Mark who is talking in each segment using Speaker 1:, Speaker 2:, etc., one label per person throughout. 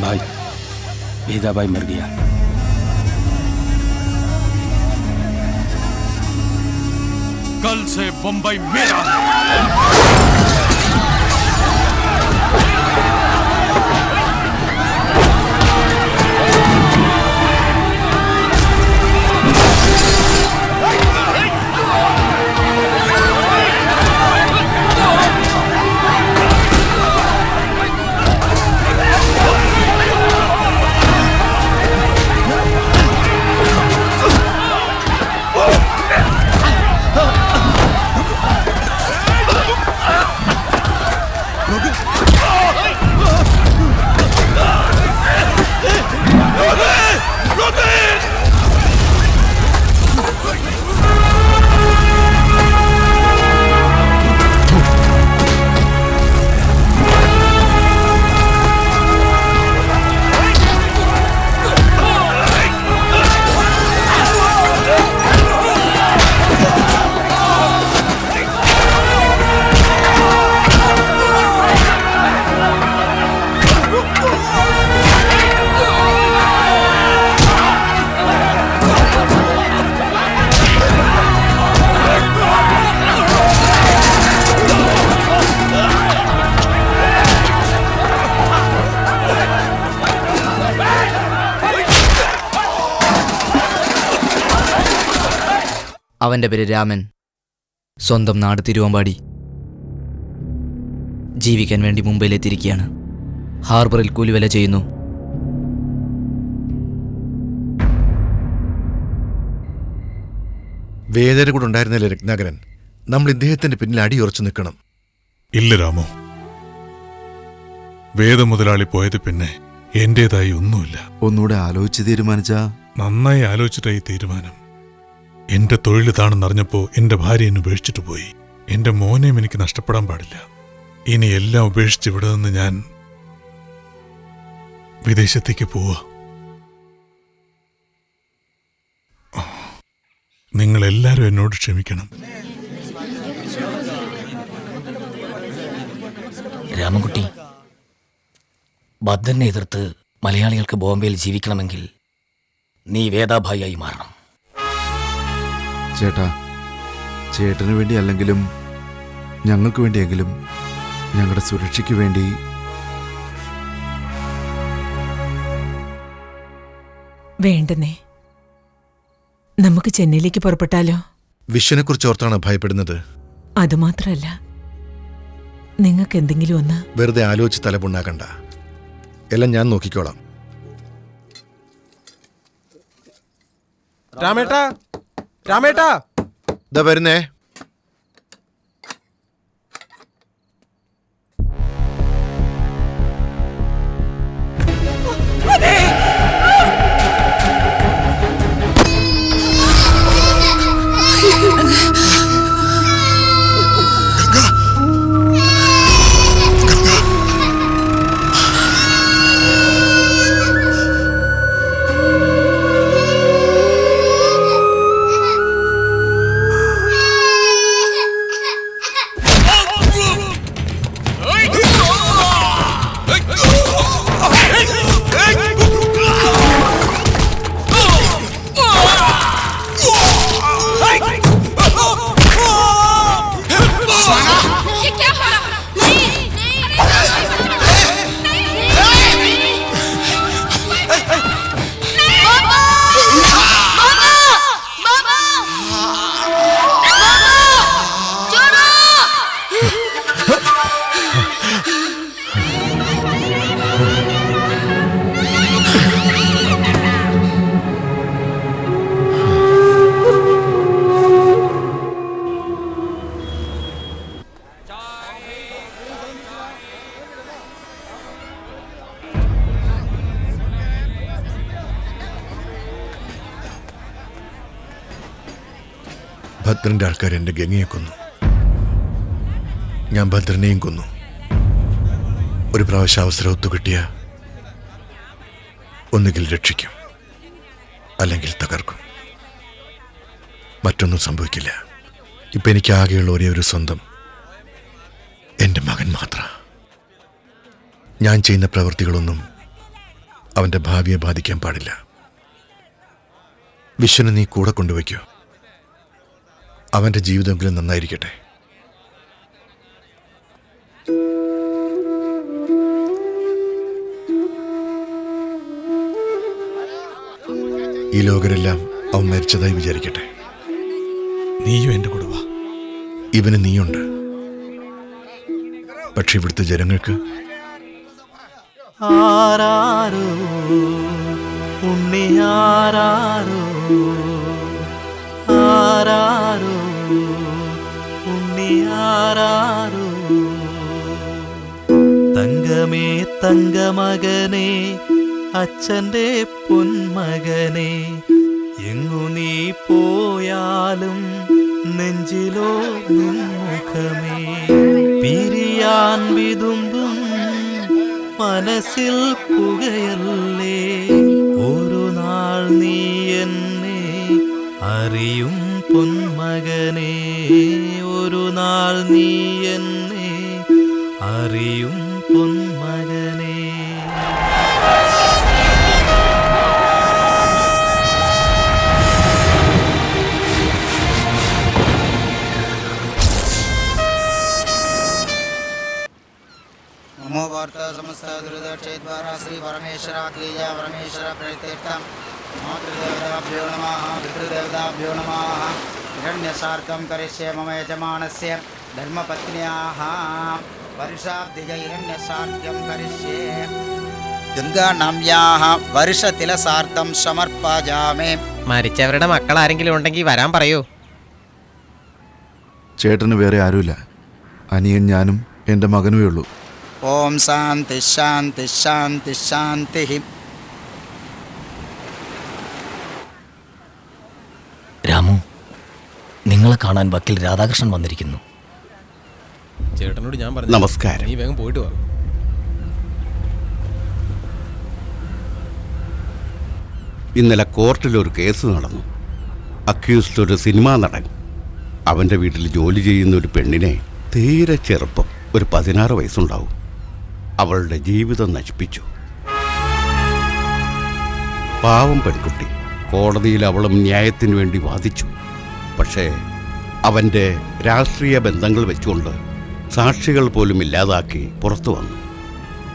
Speaker 1: भाई भेदा भाई मर गया।
Speaker 2: कल से बंबई मेरा है।
Speaker 3: അവൻ്റെ പേര് രാമൻ. സ്വന്തം നാട് തിരുവമ്പാടി. ജീവിക്കാൻ വേണ്ടി മുംബൈയിലെത്തിയിരിക്കുകയാണ്. ഹാർബറിൽ കൂലിവേല ചെയ്യുന്നു.
Speaker 4: വേദന കൂടെ ഉണ്ടായിരുന്നല്ലേ രത്നാകരൻ, നമ്മൾ ഇദ്ദേഹത്തിന്റെ പിന്നിൽ അടിയുറച്ചു നിൽക്കണം.
Speaker 5: ഇല്ല രാമോ, വേദ മുതലാളി പോയത് പിന്നെ എന്റേതായി ഒന്നുമില്ല.
Speaker 6: ഒന്നുകൂടെ ആലോചിച്ച് തീരുമാനിച്ചാ?
Speaker 5: നന്നായി ആലോചിച്ചിട്ടായി തീരുമാനം. എന്റെ തൊഴിൽ ഇതാണെന്നറിഞ്ഞപ്പോ എന്റെ ഭാര്യ എന്നെ ഉപേക്ഷിച്ചിട്ട് പോയി. എന്റെ മോനെയും എനിക്ക് നഷ്ടപ്പെടാൻ പാടില്ല. ഇനി എല്ലാം ഉപേക്ഷിച്ച് ഇവിടെ നിന്ന് ഞാൻ വിദേശത്തേക്ക് പോവാ. നിങ്ങളെല്ലാരും എന്നോട് ക്ഷമിക്കണം.
Speaker 1: രാമൻകുട്ടി, ബദ്ദനെ എതിർത്ത് മലയാളികൾക്ക് ബോംബെയിൽ ജീവിക്കണമെങ്കിൽ നീ വേദാഭായിയായി മാറണം.
Speaker 6: ചേട്ടാ, ചേട്ടന് വേണ്ടി അല്ലെങ്കിലും ഞങ്ങൾക്ക് വേണ്ടിയെങ്കിലും, ഞങ്ങളുടെ സുരക്ഷയ്ക്ക് വേണ്ടി
Speaker 7: വേണ്ടെന്നേ. നമുക്ക് ചെന്നൈയിലേക്ക് പുറപ്പെട്ടാലോ?
Speaker 4: വിശ്വനെ കുറിച്ച് ഓർത്താണ് ഭയപ്പെടുന്നത്.
Speaker 7: അതുമാത്രമല്ല, നിങ്ങൾക്ക് എന്തെങ്കിലും ഒന്ന്
Speaker 4: വെറുതെ ആലോചിച്ച് തലപുണ്ണാക്കണ്ട. എല്ലാം ഞാൻ നോക്കിക്കോളാം.
Speaker 8: രാമേട്ടാ, രാമേട്ടാ,
Speaker 4: ഇതാ വരുന്നേ. ഭദ്രന്റെ ആൾക്കാർ എന്റെ ഗംഗയെ കൊന്നു. ഞാൻ ഭദ്രനെയും കൊന്നു. ഒരു പ്രാവശ്യം അവസരം ഒത്തുകിട്ടിയ ഒന്നുകിൽ രക്ഷിക്കും, അല്ലെങ്കിൽ തകർക്കും. മറ്റൊന്നും സംഭവിക്കില്ല. ഇപ്പം എനിക്ക് ആകെയുള്ള ഒരേ ഒരു സ്വന്തം എൻ്റെ മകൻ മാത്രം. ഞാൻ ചെയ്യുന്ന പ്രവൃത്തികളൊന്നും അവൻ്റെ ഭാവിയെ ബാധിക്കാൻ പാടില്ല. വിശ്വനെ നീ കൂടെ കൊണ്ടുവയ്ക്കോ. അവൻ്റെ ജീവിതമെങ്കിലും നന്നായിരിക്കട്ടെ. ഈ ലോകരെല്ലാം അവൻ മരിച്ചതായി വിചാരിക്കട്ടെ.
Speaker 5: നീയും എൻ്റെ കൂടെ വാ.
Speaker 4: ഇവന് നീയുണ്ട്. പക്ഷെ ഇവിടുത്തെ ജനങ്ങൾക്ക്
Speaker 9: ആരാരോ ഉണ്ണിയാരാരോ ആരാരോ ഉണ്ണിയാരാരോ തങ്കമേ തങ്കമകനെ അച്ഛൻ്റെ പൊന്മകനെ എങ്ങു നീ പോയാലും നെഞ്ചിലോ നിൻമുഖമേ പിരിയാൻ വിതുമ്പും മനസ്സിൽ പുകയല്ലേ ഒരു നാൾ നീ എന്നെ അറിയും പൊന്മകനെ ഒരു നാൾ നീ എന്നെ അറിയും പൊന്മകനെ
Speaker 10: नमो वार्ता समस्त दुर्दक्षेद्वारा श्री परमेश्वराख्येय परमेश्वर प्रणीतीर्थं मातृदेवताभ्यो नमः पितृदेवताभ्यो नमः हिरण्यसार्थं करिष्ये मम यजमानस्य धर्मपत्न्याः वर्षाब्धिज हिरण्यसार्थं करिष्ये ഗംഗാനാമ്യാഹ വർഷതിലസാർത്ഥം സമർപ്പയാമി.
Speaker 11: മരിച്ചവരുടെ മക്കൾ ആരെങ്കിലും ഉണ്ടെങ്കിൽ വരാൻ പറയൂ.
Speaker 6: ചേട്ടന് വേറെ ആരുമില്ല. അനിയൻ ഞാനും എൻ്റെ മകനുമേ ഉള്ളൂ.
Speaker 10: ഓം ശാന്തി ശാന്തി ശാന്തി ശാന്തി.
Speaker 1: രാമു, നിങ്ങളെ കാണാൻ വക്കീൽ രാധാകൃഷ്ണൻ വന്നിരിക്കുന്നു.
Speaker 2: ചേട്ടനോട് ഞാൻ പറഞ്ഞു നമസ്കാരം, നീ വേഗം പോയിട്ട് വാ.
Speaker 12: ഇന്നലെ കോർട്ടിലൊരു കേസ് നടന്നു. അക്യൂസ്ഡ് ഒരു സിനിമാ നടൻ. അവൻ്റെ വീട്ടിൽ ജോലി ചെയ്യുന്ന ഒരു പെണ്ണിനെ, തീരെ ചെറുപ്പം, ഒരു 16 വയസ്സുണ്ടാവും, അവളുടെ ജീവിതം നശിപ്പിച്ചു. പാവം പെൺകുട്ടി. കോടതിയിൽ അവളും ന്യായത്തിനു വേണ്ടി വാദിച്ചു. പക്ഷേ അവൻ്റെ രാഷ്ട്രീയ ബന്ധങ്ങൾ വെച്ചുകൊണ്ട് സാക്ഷികൾ പോലും ഇല്ലാതാക്കി പുറത്തു വന്നു.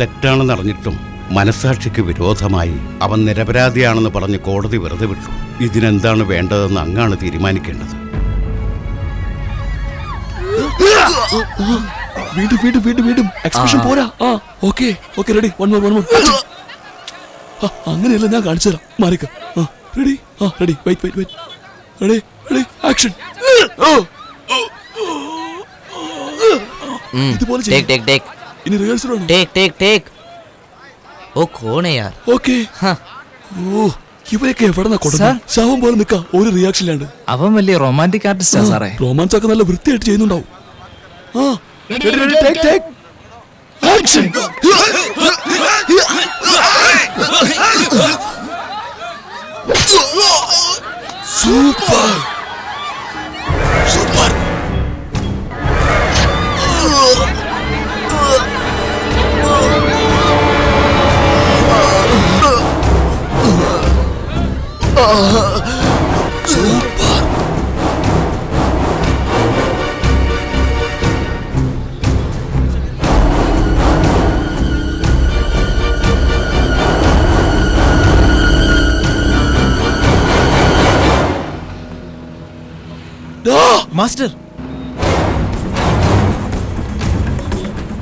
Speaker 12: തെറ്റാണെന്നറിഞ്ഞിട്ടും മനസാക്ഷിക്ക് വിരോധമായി അവൻ നിരപരാധിയാണെന്ന് പറഞ്ഞ് കോടതി വെറുതെ വിട്ടു. ഇതിനെന്താണ് വേണ്ടതെന്ന് അങ്ങാണ് തീരുമാനിക്കേണ്ടത്.
Speaker 2: വീണ്ടും വീണ്ടും വീണ്ടും വീണ്ടും എക്സ്പ്രഷൻ പോരാ. Okay okay, ready, one more. അങ്ങനെയല്ല, ഞാൻ കാണിച്ചു തരാം. മാറിക്ക. Ready, ready, wait, ready, action. ഇതുപോലെ ഇനി റിഹേഴ്സൽ ആണ്.
Speaker 3: ഓ കോണേ യാർ.
Speaker 2: ഓക്കെ. ഓ, ഇവരൊക്കെ എവിടെ ശവം പോലെ നിൽക്കാ, ഒരു റിയാക്ഷൻ ഇല്ലാണ്ട്.
Speaker 3: അവൻ വലിയ റൊമാൻറ്റിക് ആർട്ടിസ്റ്റാ സാറേ.
Speaker 2: റൊമാൻസ് ഒക്കെ നല്ല വൃത്തിയായിട്ട് ചെയ്യുന്നുണ്ടാവും. ആക്ഷൻ. Super super.
Speaker 11: മാസ്റ്റർ,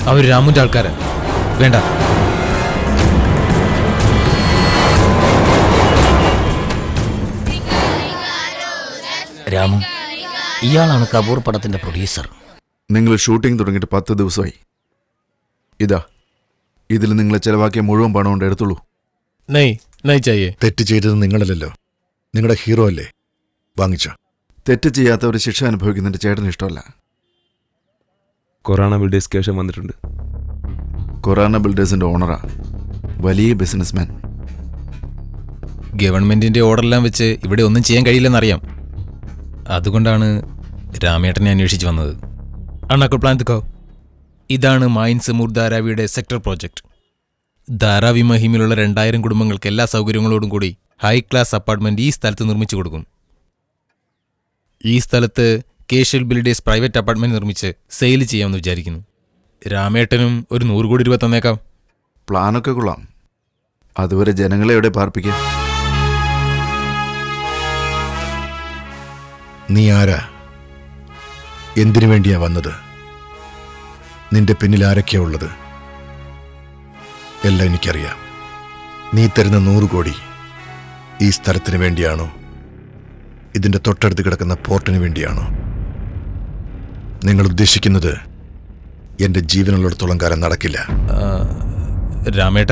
Speaker 11: അവർ രാമുന്റെ ആൾക്കാര്. വേണ്ട,
Speaker 1: രാമു, ഇയാളാണ് കപൂർ പടത്തിന്റെ പ്രൊഡ്യൂസർ.
Speaker 6: നിങ്ങൾ ഷൂട്ടിംഗ് തുടങ്ങിയിട്ട് 10 ദിവസമായി. ഇതാ, ഇതിൽ നിങ്ങളെ ചെലവാക്കിയ മുഴുവൻ പണം കൊണ്ട് എടുത്തുള്ളൂ.
Speaker 4: തെറ്റ് ചെയ്തത് നിങ്ങളല്ലല്ലോ, നിങ്ങളുടെ ഹീറോ അല്ലേ, വാങ്ങിച്ചോ.
Speaker 6: തെറ്റ് ചെയ്യാത്തവർ ശിക്ഷ അനുഭവിക്കുന്നതിൻ്റെ ചേട്ടന് ഇഷ്ടമല്ല.
Speaker 2: കൊറോണ ബിൽഡേഴ്സ് ശേഷം വന്നിട്ടുണ്ട്.
Speaker 6: കൊറാന ബിൽഡേഴ്സിന്റെ ഓണറാ, വലിയ ബിസിനസ്മാൻ.
Speaker 11: ഗവൺമെന്റിന്റെ ഓർഡറെല്ലാം വെച്ച് ഇവിടെ ഒന്നും ചെയ്യാൻ കഴിയില്ലെന്നറിയാം. അതുകൊണ്ടാണ് രാമേട്ടനെ അന്വേഷിച്ച് വന്നത്. അണ്ണാക്കോ പ്ലാൻ തുക്കോ. ഇതാണ് മൈൻസ് മൂർ ധാരാവിയുടെ സെക്ടർ പ്രോജക്റ്റ്. ധാരാവി മഹിമിലുള്ള 2000 കുടുംബങ്ങൾക്ക് എല്ലാ സൗകര്യങ്ങളോടും കൂടി ഹൈ ക്ലാസ് അപ്പാർട്ട്മെന്റ് ഈ സ്ഥലത്ത് നിർമ്മിച്ചു കൊടുക്കും. ഈ സ്ഥലത്ത് കേശൽ ബിൽഡേഴ്സ് പ്രൈവറ്റ് അപ്പാർട്ട്മെന്റ് നിർമ്മിച്ച് സെയിൽ ചെയ്യാമെന്ന് വിചാരിക്കുന്നു. രാമേട്ടനും ഒരു 100 കോടി രൂപ തന്നേക്കാം.
Speaker 6: പ്ലാനൊക്കെ കൊള്ളാം. അതുവരെ ജനങ്ങളെ എവിടെ പാർപ്പിക്കാം?
Speaker 4: നീ ആരാ? എന്തിനു വേണ്ടിയാ വന്നത്? നിന്റെ പിന്നിൽ ആരൊക്കെയാ ഉള്ളത്? എല്ലാം എനിക്കറിയാം. നീ തരുന്ന 100 കോടി ഈ സ്ഥലത്തിന് വേണ്ടിയാണോ? ഇതിന്റെ തൊട്ടടുത്ത് കിടക്കുന്ന പോർട്ടിന് വേണ്ടിയാണോ? നിങ്ങൾ ഉദ്ദേശിക്കുന്നത് എന്റെ ജീവനുള്ളിടത്തോളം കാലം നടക്കില്ല.
Speaker 11: രാമേട്ട